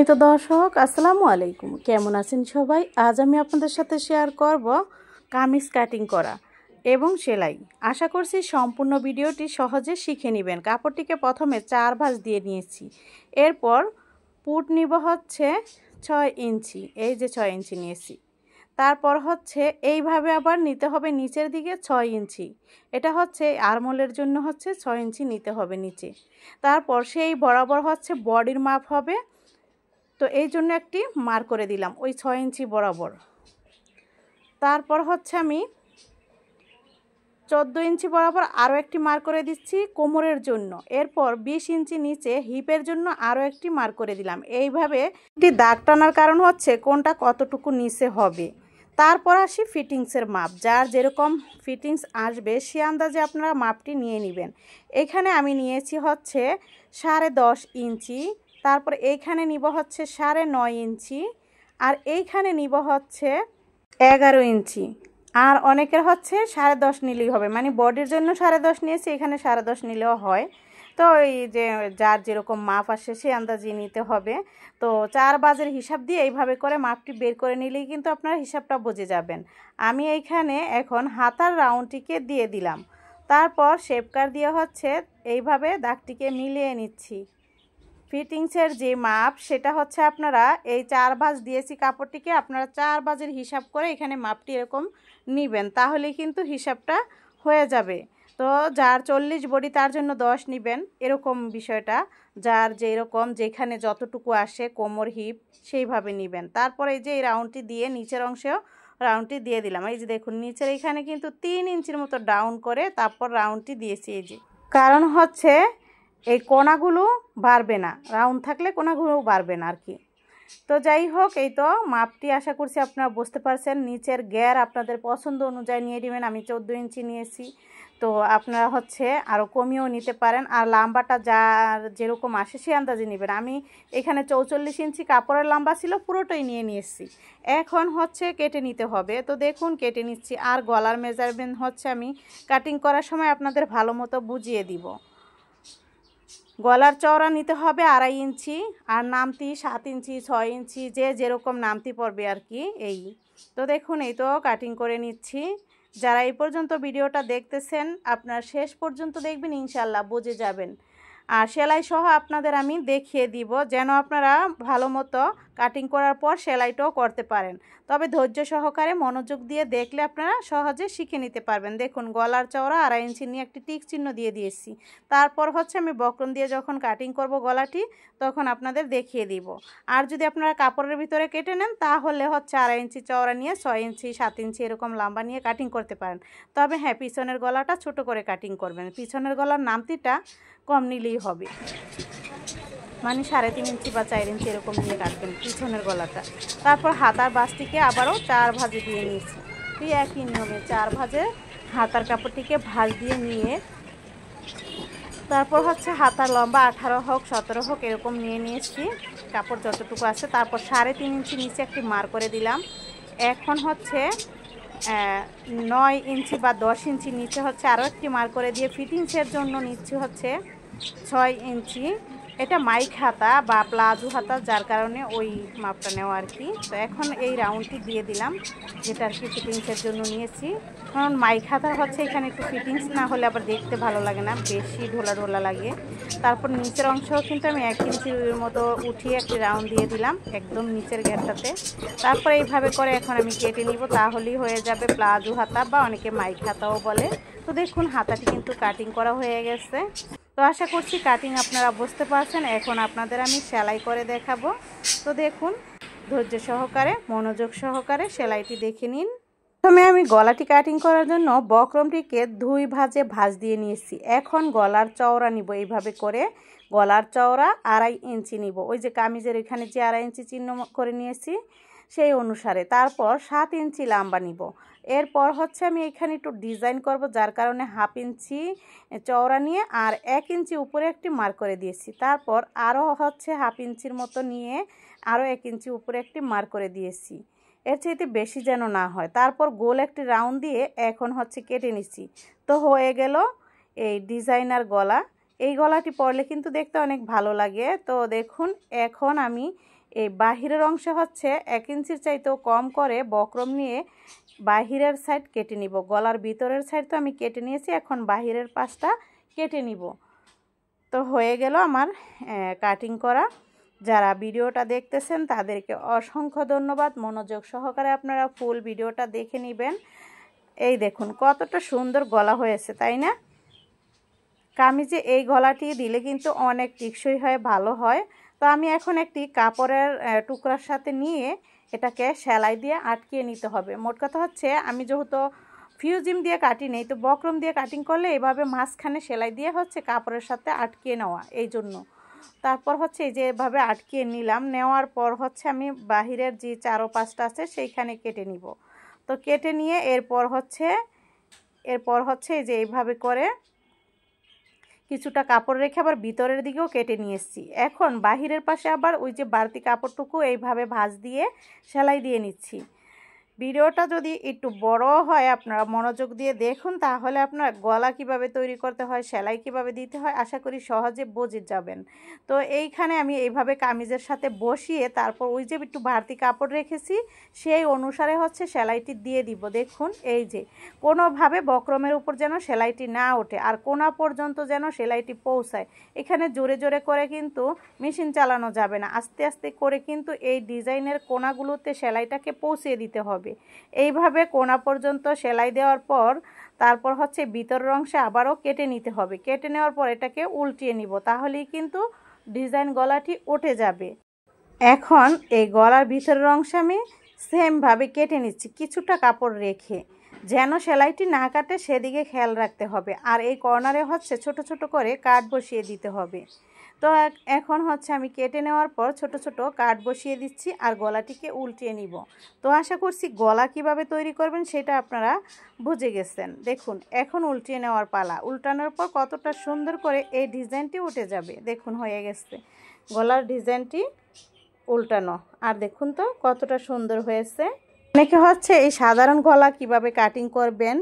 তো দর্শক আসসালামু আলাইকুম, কেমন আছেন সবাই? আজ আমি আপনাদের সাথে শেয়ার করব কামিজ কাটিং করা এবং সেলাই। আশা করছি সম্পূর্ণ ভিডিওটি সহজে শিখে নেবেন। কাপড়টিকে প্রথমে 4 ভাঁজ দিয়ে নিয়েছি, এরপর পুট নিব হচ্ছে 6 ইঞ্চি, এই যে 6 ইঞ্চি নিয়েছি। তারপর হচ্ছে এইভাবে আবার নিতে হবে নিচের দিকে 6 ইঞ্চি, এটা হচ্ছে আরমোলের জন্য হচ্ছে 6 ইঞ্চি নিতে হবে নিচে। তারপর সেই বরাবর হচ্ছে বডির মাপ হবে, তো এই জন্য একটি মার্ক করে দিলাম ওই 6 ইঞ্চি বরাবর। তারপর হচ্ছে আমি 14 ইঞ্চি বরাবর আরও একটি মার্ক করে দিচ্ছি কোমরের জন্য। এরপর 20 ইঞ্চি নিচে হিপের জন্য আরও একটি মার্ক করে দিলাম। এইভাবে একটি দাগ টানার কারণ হচ্ছে কোনটা কতটুকু নিচে হবে। তারপর আসি ফিটিংসের মাপ, যার যেরকম ফিটিংস আসবে সে আন্দাজে আপনারা মাপটি নিয়ে নেবেন। এখানে আমি নিয়েছি হচ্ছে 10.5 ইঞ্চি, তারপর এইখানে নিব হচ্ছে 9.5 ইঞ্চি, আর এইখানে নিব হচ্ছে 11 ইঞ্চি। আর অনেকের হচ্ছে 10.5 নিলেই হবে, মানে বডির জন্য 10.5 নিয়েছি, এখানে 10.5 নিলেও হয়। তো এই যে যার যেরকম মাপ আসে সে আন্দাজে নিতে হবে। তো 4 ভাঁজের হিসাব দিয়ে এইভাবে করে মাপটি বের করে নিলেই কিন্তু আপনারা হিসাবটা বুঝে যাবেন। আমি এইখানে এখন হাতার রাউন্ডটিকে দিয়ে দিলাম, তারপর শেপকার দিয়ে হচ্ছে এইভাবে দাগটিকে মিলিয়ে নিচ্ছি। ফিটিংসের যে মাপ সেটা হচ্ছে আপনারা এই 4 ভাঁজ দিয়েছি কাপড়টিকে, আপনারা 4 ভাঁজের হিসাব করে এখানে মাপটি এরকম নেবেন, তাহলে কিন্তু হিসাবটা হয়ে যাবে। তো যার 40 বডি তার জন্য 10 নেবেন, এরকম বিষয়টা। যার যেরকম যেখানে যতটুকু আসে কোমর হিপ সেইভাবে নেবেন। তারপর এই যে এই রাউন্ডটি দিয়ে নিচের অংশেও রাউন্ডটি দিয়ে দিলাম। এই যে দেখুন নিচের এখানে কিন্তু 3 ইঞ্চির মতো ডাউন করে তারপর রাউন্ডটি দিয়েছি। এই যে কারণ হচ্ছে এই কোণাগুলো বাড়বে না, রাউন্ড থাকলে কোণাগুলো বাড়বে না আর কি। তো যাই হোক, এই তো মাপটি আশা করছি আপনারা বুঝতে পারছেন। নিচের গ্যার আপনাদের পছন্দ অনুযায়ী নিয়ে নেবেন। আমি 14 ইঞ্চি নিয়েছি, তো আপনারা হচ্ছে আরও কমিয়েও নিতে পারেন। আর লম্বাটা যার যেরকম আসে সে আন্দাজে নেবেন। আমি এখানে 44 ইঞ্চি কাপড়ের লম্বা ছিল, পুরোটাই নিয়ে নিয়েছি। এখন হচ্ছে কেটে নিতে হবে, তো দেখুন কেটে নিচ্ছি। আর গলার মেজারমেন্ট হচ্ছে আমি কাটিং করার সময় আপনাদের ভালো মতো বুঝিয়ে দিব। গলার চওড়া নিতে হবে 2.5 ইঞ্চি, আর নামতি 7 ইঞ্চি 6 ইঞ্চি যে যেরকম নামতি পড়বে আর কি। এই তো দেখুন এই তো কাটিং করে নিচ্ছি। যারা এই পর্যন্ত ভিডিওটা দেখতেছেন আপনারা শেষ পর্যন্ত দেখবেন, ইনশাল্লাহ বুঝে যাবেন। আর সেলাই সহ আপনাদের আমি দেখিয়ে দিব, যেন আপনারা ভালো মতো কাটিং করার পর সেলাইটাও করতে পারেন। তবে ধৈর্য সহকারে মনোযোগ দিয়ে দেখলে আপনারা সহজে শিখে নিতে পারবেন। দেখুন গলার চওড়া 2.5 ইঞ্চি নিয়ে একটি টিক চিহ্ন দিয়ে দিয়েছি। তারপর হচ্ছে আমি বক্রম দিয়ে যখন কাটিং করব গলাটি তখন আপনাদের দেখিয়ে দিব। আর যদি আপনারা কাপড়ের ভিতরে কেটে নেন তাহলে হচ্ছে 2.5 ইঞ্চি চওড়া নিয়ে 6 ইঞ্চি 7 ইঞ্চি এরকম লম্বা নিয়ে কাটিং করতে পারেন। তবে হ্যাঁ, পিছনের গলাটা ছোট করে কাটিং করবেন, পিছনের গলার নামতিটা কম নিলেই হবে, মানে 3.5 ইঞ্চি বা 4 ইঞ্চি এরকম নিয়ে কাটবেন পিছনের গলাটা। তারপর হাতার বাসটিকে আবারও 4 ভাঁজে দিয়ে নিয়েছি। ঠিক একই নিয়মে 4 ভাঁজে হাতার কাপড়টিকে ভাঁজ দিয়ে নিয়ে তারপর হচ্ছে হাতার লম্বা 18 হোক 17 হোক এরকম নিয়ে নিয়েছি, কাপড় যতটুকু আছে। তারপর 3.5 ইঞ্চি নিচে একটি মার্ক করে দিলাম। এখন হচ্ছে 9 ইঞ্চি বা 10 ইঞ্চি নিচে হচ্ছে আরও একটি মার্ক করে দিয়ে ফিটিংসের জন্য নিচ্ছি হচ্ছে 6 ইঞ্চি। এটা মাইক হাতা বা প্লাজো হাতা, যার কারণে ওই মাপটা নেওয়া আর কি। তো এখন এই রাউন্ডটি দিয়ে দিলাম, যেটা আর কি ফিটিংসের জন্য নিয়েছি। কারণ মাইক হাতার হচ্ছে এখানে একটু ফিটিংস না হলে আবার দেখতে ভালো লাগে না, বেশি ঢোলা ঢোলা লাগে। তারপর নিচের অংশও কিন্তু আমি 1 ইঞ্চির মতো উঠিয়ে একটি রাউন্ড দিয়ে দিলাম একদম নিচের ঘেরটাতে। তারপর এইভাবে করে এখন আমি কেটে নিব, তাহলেই হয়ে যাবে প্লাজো হাতা বা অনেকে মাইক হাতাও বলে। তো দেখুন হাতাটি কিন্তু কাটিং করা হয়ে গেছে। তো আশা করছি কাটিং আপনারা বুঝতে পারছেন। এখন আপনাদের আমি সেলাই করে দেখাবো। তো দেখুন ধৈর্য সহকারে মনোযোগ সহকারে সেলাইটি দেখে নিন। প্রথমে আমি গলাটি কাটিং করার জন্য বক্রমটিকে 2 ভাঁজে ভাঁজ দিয়ে নিয়েছি। এখন গলার চওড়া নিব, এইভাবে করে গলার চওড়া 2.5 ইঞ্চি নিব। ওই যে কামিজের এখানে যে 2.5 ইঞ্চি চিহ্ন করে নিয়েছি সেই অনুসারে। তারপর 7 ইঞ্চি লম্বা নিব। এরপর হচ্ছে আমি এখানে একটু ডিজাইন করব, যার কারণে 1/2 ইঞ্চি চওড়া নিয়ে আর 1 ইঞ্চি উপরে একটি মার্ক করে দিয়েছি। তারপর আরও হচ্ছে 1/2 ইঞ্চির মতো নিয়ে আরও 1 ইঞ্চি উপরে একটি মার্ক করে দিয়েছি, এর চাইতে বেশি যেন না হয়। তারপর গোল একটি রাউন্ড দিয়ে এখন হচ্ছে কেটে নিচ্ছি। তো হয়ে গেল এই ডিজাইনার গলা। এই গলাটি পরলে কিন্তু দেখতে অনেক ভালো লাগে। তো দেখুন এখন আমি এই বাহিরের অংশে হচ্ছে 1 ইঞ্চির চাইতেও কম করে বক্রম নিয়ে বাহিরের সাইড কেটে নিব। গলার ভিতরের সাইড তো আমি কেটে নিয়েছি, এখন বাহিরের পাশটা কেটে নিব। তো হয়ে গেল আমার কাটিং করা। যারা ভিডিওটা দেখতেছেন তাদেরকে অসংখ্য ধন্যবাদ। মনোযোগ সহকারে আপনারা ফুল ভিডিওটা দেখে নেবেন। এই দেখুন কতটা সুন্দর গলা হয়েছে, তাই না? কামিজে এই গলাটি দিলে কিন্তু অনেক টেকসই হয়, ভালো হয়। তো আমি এখন একটি কাপড়ের টুকরার সাথে নিয়ে এটাকে সেলাই দিয়ে আটকিয়ে নিতে হবে। মোট কথা হচ্ছে আমি যেহেতু ফিউজিম দিয়ে কাটি নেই, তো বক্রম দিয়ে কাটিং করলে এভাবে মাঝখানে সেলাই দিয়ে হচ্ছে কাপড়ের সাথে আটকিয়ে নেওয়া, এই জন্য। তারপর হচ্ছে এই যে এভাবে আটকিয়ে নিলাম, নেওয়ার পর হচ্ছে আমি বাহিরের যে 4 ও 5টা আছে সেইখানে কেটে নিব। তো কেটে নিয়ে এরপর হচ্ছে এই যে এইভাবে করে কিছুটা কাপড় রেখে আবার ভিতরের দিকেও কেটে নিয়ে এসেছি। এখন বাহিরের পাশে আবার ওই যে বাড়তি কাপড়টুকু এইভাবে ভাঁজ দিয়ে সেলাই দিয়ে নিচ্ছি। ভিডিওটা যদি একটু বড় হয় আপনারা মনোযোগ দিয়ে দেখুন, তাহলে আপনারা গলা কিভাবে তৈরি করতে হয়, সেলাই কিভাবে দিতে হয় আশা করি সহজে বুঝে যাবেন। তো এইখানে আমি এইভাবে কামিজের সাথে বসিয়ে তারপর ওই যে একটু বাড়তি কাপড় রেখেছি সেই অনুসারে হচ্ছে সেলাইটি দিয়ে দিব। দেখুন এই যে কোনোভাবে বক্রমের উপর যেন সেলাইটি না ওঠে আর কোনা পর্যন্ত যেন সেলাইটি পৌঁছায়। এখানে জোরে জোরে করে কিন্তু মেশিন চালানো যাবে না, আস্তে আস্তে করে কিন্তু এই ডিজাইনের কোনাগুলোতে সেলাইটাকে পৌঁছে দিতে হবে। এইভাবে কোনা পর্যন্ত সেলাই দেওয়ার পর তারপর হচ্ছে ভিতরের অংশে আবারও কেটে নিতে হবে। কেটে নেওয়ার পর এটাকে উল্টিয়ে নিব, তাহলেই কিন্তু ডিজাইন গলাটি উঠে যাবে। এখন এই গলার ভিতরের অংশে আমি সেমভাবে কেটে নিচ্ছি, কিছুটা কাপড় রেখে, যেন সেলাইটি না কাটে সেদিকে খেয়াল রাখতে হবে। আর এই কর্নারে হচ্ছে ছোট ছোট করে কাট বসিয়ে দিতে হবে। তো এখন হচ্ছে আমি কেটে নেওয়ার পর ছোট ছোট কাট বসিয়ে দিচ্ছি আর গলাটিকে উল্টিয়ে নিব। তো আশা করছি গলা কিভাবে তৈরি করবেন সেটা আপনারা বুঝে গেছেন। দেখুন এখন উল্টিয়ে নেওয়ার পালা। উল্টানোর পর কতটা সুন্দর করে এই ডিজাইনটি উঠে যাবে। দেখুন হয়ে গেছে গলার ডিজাইনটি উল্টানো, আর দেখুন তো কতটা সুন্দর হয়েছে। অনেকে হচ্ছে এই সাধারণ গলা কিভাবে কাটিং করবেন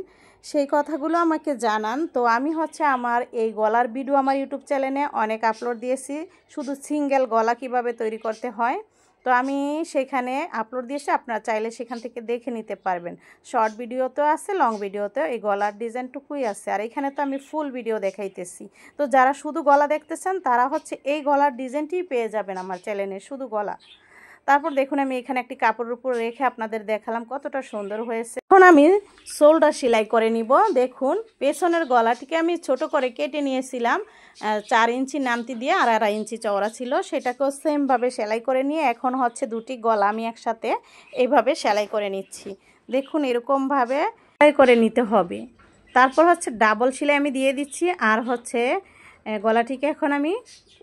সেই কথাগুলো আমাকে জানান। তো আমি হচ্ছে আমার এই গলার ভিডিও আমার ইউটিউব চ্যানেলে অনেক আপলোড দিয়েছি, শুধু সিঙ্গেল গলা কিভাবে তৈরি করতে হয়। তো আমি সেখানে আপলোড দিয়েছি, আপনারা চাইলে সেখান থেকে দেখে নিতে পারবেন। শর্ট ভিডিওতেও আছে, লং ভিডিওতেও এই গলার ডিজাইনটুকুই আছে। আর এখানে তো আমি ফুল ভিডিও দেখাইতেছি। তো যারা শুধু গলা দেখতেছেন তারা হচ্ছে এই গলার ডিজাইনটিই পেয়ে যাবেন আমার চ্যানেলে, শুধু গলা। তারপর দেখুন আমি এখানে একটি কাপড়ের উপর রেখে আপনাদের দেখালাম কতটা সুন্দর হয়েছে। এখন আমি শোল্ডার সেলাই করে নিব। দেখুন পেছনের গলাটিকে আমি ছোট করে কেটে নিয়েছিলাম 4 ইঞ্চি নামতি দিয়ে, আর 2.5 ইঞ্চি চওড়া ছিল, সেটাকেও সেমভাবে সেলাই করে নিয়ে এখন হচ্ছে দুটি গলা আমি একসাথে এইভাবে সেলাই করে নিচ্ছি। দেখুন এরকমভাবে সেলাই করে নিতে হবে। তারপর হচ্ছে ডাবল সেলাই আমি দিয়ে দিচ্ছি। আর হচ্ছে গলাটিকে এখন আমি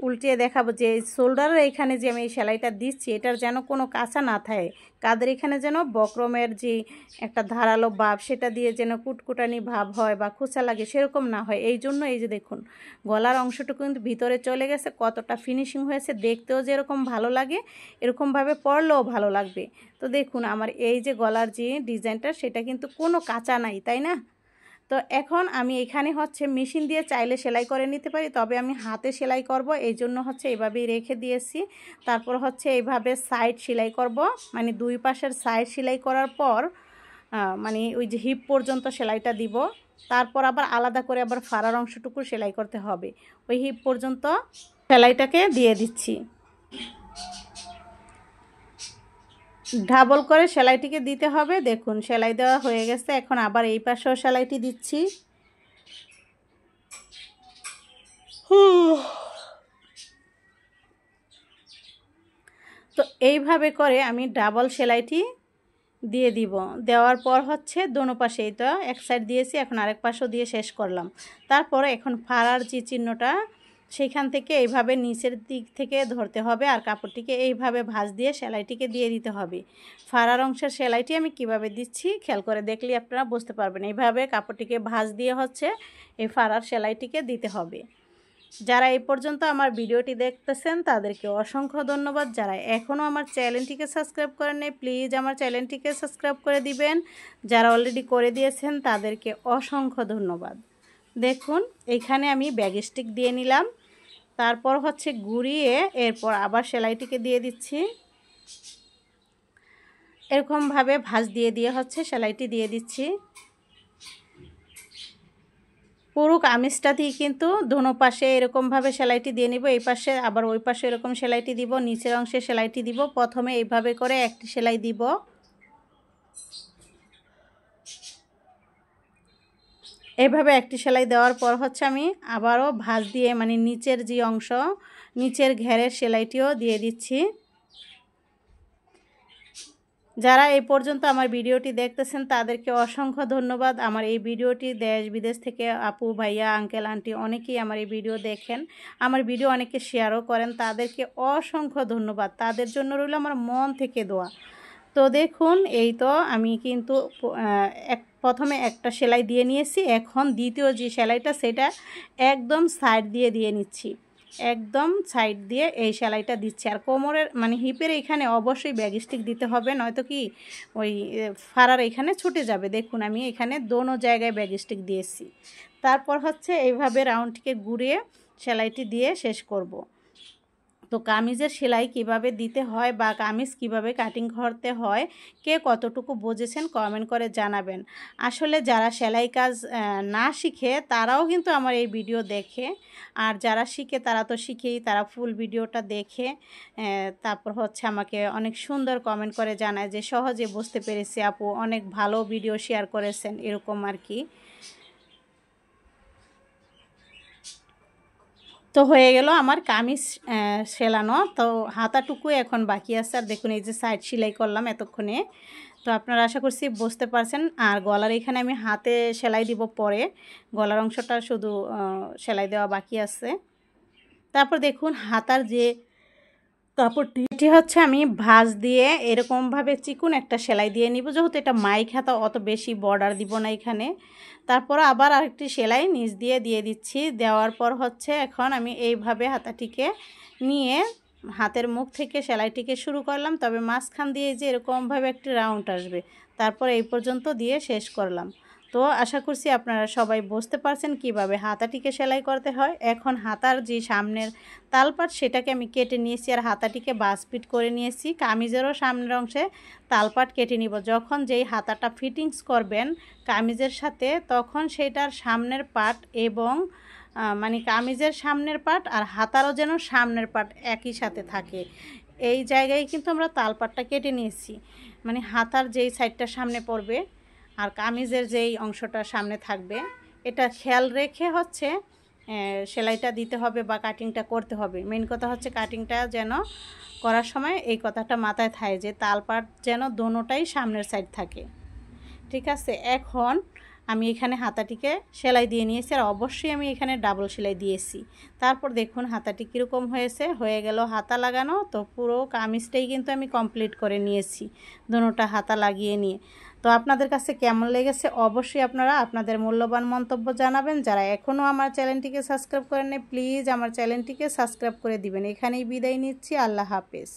উল্টিয়ে দেখাবো যে শোল্ডারের এখানে যে আমি এই সেলাইটা দিচ্ছি এটার যেন কোনো কাঁচা না থাকে, কাদের এখানে যেন বক্রমের যে একটা ধারালো ভাব সেটা দিয়ে যেন কুটকুটানি ভাব হয় বা খোঁচা লাগে সেরকম না হয়। এই জন্য এই যে দেখুন গলার অংশটুকু কিন্তু ভিতরে চলে গেছে, কতটা ফিনিশিং হয়েছে, দেখতেও যেরকম ভালো লাগে এরকমভাবে পরলেও ভালো লাগবে। তো দেখুন আমার এই যে গলার যে ডিজাইনটা সেটা কিন্তু কোনো কাঁচা নাই, তাই না? তো এখন আমি এখানে হচ্ছে মেশিন দিয়ে চাইলে সেলাই করে নিতে পারি, তবে আমি হাতে সেলাই করব, এই জন্য হচ্ছে এইভাবেই রেখে দিয়েছি। তারপর হচ্ছে এইভাবে সাইড সেলাই করব, মানে দুই পাশের সাইড সেলাই করার পর মানে ওই যে হিপ পর্যন্ত সেলাইটা দিব। তারপর আবার আলাদা করে আবার ফাড়ার অংশটুকু সেলাই করতে হবে, ওই হিপ পর্যন্ত সেলাইটাকে দিয়ে দিচ্ছি। ডাবল করে সেলাইটিকে দিতে হবে। দেখুন সেলাই দেওয়া হয়ে গেছে, এখন আবার এই পাশেও সেলাইটি দিচ্ছি। তো এইভাবে করে আমি ডাবল সেলাইটি দিয়ে দিব। দেওয়ার পর হচ্ছে দোনো পাশে, এই তো এক সাইড দিয়েছি, এখন আরেক পাশেও দিয়ে শেষ করলাম। তারপরে এখন ফাড়ার যে চিহ্নটা সেইখান থেকে এইভাবে নিচের দিক থেকে ধরতে হবে আর কাপড়টিকে এইভাবে ভাঁজ দিয়ে সেলাইটিকে দিয়ে দিতে হবে। ফাড়ার অংশের সেলাইটি আমি কিভাবে দিচ্ছি খেয়াল করে দেখলে আপনারা বুঝতে পারবেন। এইভাবে কাপড়টিকে ভাঁজ দিয়ে হচ্ছে এই ফাড়ার সেলাইটিকে দিতে হবে। যারা এই পর্যন্ত আমার ভিডিওটি দেখতেছেন তাদেরকে অসংখ্য ধন্যবাদ। যারা এখনও আমার চ্যানেলটিকে সাবস্ক্রাইব করেন নাই প্লিজ আমার চ্যানেলটিকে সাবস্ক্রাইব করে দিবেন। যারা অলরেডি করে দিয়েছেন তাদেরকে অসংখ্য ধন্যবাদ। দেখুন এইখানে আমি ব্যাগ স্টিক দিয়ে নিলাম, তারপর হচ্ছে ঘুরিয়ে এরপর আবার সেলাইটিকে দিয়ে দিচ্ছি। এরকমভাবে ভাঁজ দিয়ে দিয়ে হচ্ছে সেলাইটি দিয়ে দিচ্ছি। পুরো কামিজটাতেই কিন্তু দোনো পাশে এরকমভাবে সেলাইটি দিয়ে নিব, এই পাশে আবার ওই পাশে এরকম সেলাইটি দিব, নিচের অংশে সেলাইটি দিব। প্রথমে এইভাবে করে একটি সেলাই দিব, এইভাবে একটি সেলাই দেওয়ার পর হচ্ছে আমি আবারও ভাঁজ দিয়ে মানে নিচের যে অংশ, নিচের ঘেরের সেলাইটিও দিয়ে দিচ্ছি। যারা এই পর্যন্ত আমার ভিডিওটি দেখতেছেন তাদেরকে অসংখ্য ধন্যবাদ। আমার এই ভিডিওটি দেশ বিদেশ থেকে আপু ভাইয়া আঙ্কেল আন্টি অনেকেই আমার এই ভিডিও দেখেন, আমার ভিডিও অনেকে শেয়ারও করেন, তাদেরকে অসংখ্য ধন্যবাদ। তাদের জন্য রইল আমার মন থেকে দোয়া। তো দেখুন এই তো আমি কিন্তু প্রথমে একটা সেলাই দিয়ে নিয়েছি, এখন দ্বিতীয় যে সেলাইটা সেটা একদম সাইড দিয়ে দিয়ে নিচ্ছি, একদম সাইড দিয়ে এই সেলাইটা দিচ্ছি। আর কোমরের মানে হিপের এখানে অবশ্যই ব্যাগ স্টিক দিতে হবে, নয়তো কি ওই ফাড়ার এখানে ছুটে যাবে। দেখুন আমি এখানে দোনো জায়গায় ব্যাগ স্টিক দিয়েছি। তারপর হচ্ছে এইভাবে রাউন্ডটিকে ঘুরিয়ে সেলাইটি দিয়ে শেষ করব। তো কামিজের সেলাই কিভাবে দিতে হয় বা কামিজ কিভাবে কাটিং করতে হয় কে কতটুকু বুঝেছেন কমেন্ট করে জানাবেন। আসলে যারা সেলাই কাজ না শিখে তারাও কিন্তু আমার এই ভিডিও দেখে, আর যারা শিখে তারা তো শিখেই, তারা ফুল ভিডিওটা দেখে তারপর হচ্ছে আমাকে অনেক সুন্দর কমেন্ট করে জানায় যে সহজে বুঝতে পেরেছি আপু, অনেক ভালো ভিডিও শেয়ার করেছেন, এরকম আর কি। তো হয়ে গেল আমার কামিজ সেলানো। তো হাতাটুকু এখন বাকি আছে। আর দেখুন এই যে সাইড সেলাই করলাম এতক্ষণে, তো আপনারা আশা করছি বুঝতে পারছেন। আর গলার এখানে আমি হাতে সেলাই দিব পরে, গলার অংশটা শুধু সেলাই দেওয়া বাকি আছে। তারপর দেখুন হাতার যে কাপড়টি হচ্ছে আমি ভাঁজ দিয়ে এরকমভাবে চিকুন একটা সেলাই দিয়ে নিব, যেহেতু এটা মাইক হাতা অত বেশি বর্ডার দিব না এখানে। তারপর আবার আরেকটি সেলাই নিচ দিয়ে দিয়ে দিচ্ছি। দেওয়ার পর হচ্ছে এখন আমি এইভাবে হাতাটিকে নিয়ে হাতের মুখ থেকে সেলাইটিকে শুরু করলাম, তবে মাঝখান দিয়ে যে এরকমভাবে একটি রাউন্ড আসবে, তারপর এই পর্যন্ত দিয়ে শেষ করলাম। তো আশা করছি আপনারা সবাই বুঝতে পারছেন কিভাবে হাতাটিকে সেলাই করতে হয়। এখন হাতার যে সামনের তালপাট সেটাকে আমি কেটে নিয়েছি, আর হাতাটিকে বাসপিট করে নিয়েছি। কামিজেরও সামনের অংশে তালপাট কেটে নিব। যখন যেই হাতাটা ফিটিংস করবেন কামিজের সাথে, তখন সেটার সামনের পাট এবং মানে কামিজের সামনের পাট আর হাতারও যেন সামনের পাট একই সাথে থাকে, এই জায়গায় কিন্তু আমরা তালপাটটা কেটে নিয়েছি। মানে হাতার যেই সাইডটা সামনে পড়বে আর কামিজের যেই অংশটা সামনে থাকবে, এটা খেয়াল রেখে হচ্ছে সেলাইটা দিতে হবে বা কাটিংটা করতে হবে। মেন কথা হচ্ছে কাটিংটা যেন করার সময় এই কথাটা মাথায় থাকে যে তালপাট যেন দোনোটাই সামনের সাইড থাকে। ঠিক আছে, এখন আমি এখানে হাতাটিকে সেলাই দিয়ে নিয়েছি, আর অবশ্যই আমি এখানে ডাবল সেলাই দিয়েছি। তারপর দেখুন হাতাটি কীরকম হয়েছে, হয়ে গেল হাতা লাগানো। তো পুরো কামিজটাই কিন্তু আমি কমপ্লিট করে নিয়েছি দোনোটা হাতা লাগিয়ে নিয়ে। তো আপনাদের কাছে কেমন লেগেছে অবশ্যই আপনারা আপনাদের মূল্যবান মন্তব্য জানাবেন। যারা এখনও আমার চ্যানেলটিকে সাবস্ক্রাইব করেননি প্লিজ আমার চ্যানেলটিকে সাবস্ক্রাইব করে দিবেন। এখানেই বিদায় নিচ্ছি, আল্লাহ হাফেজ।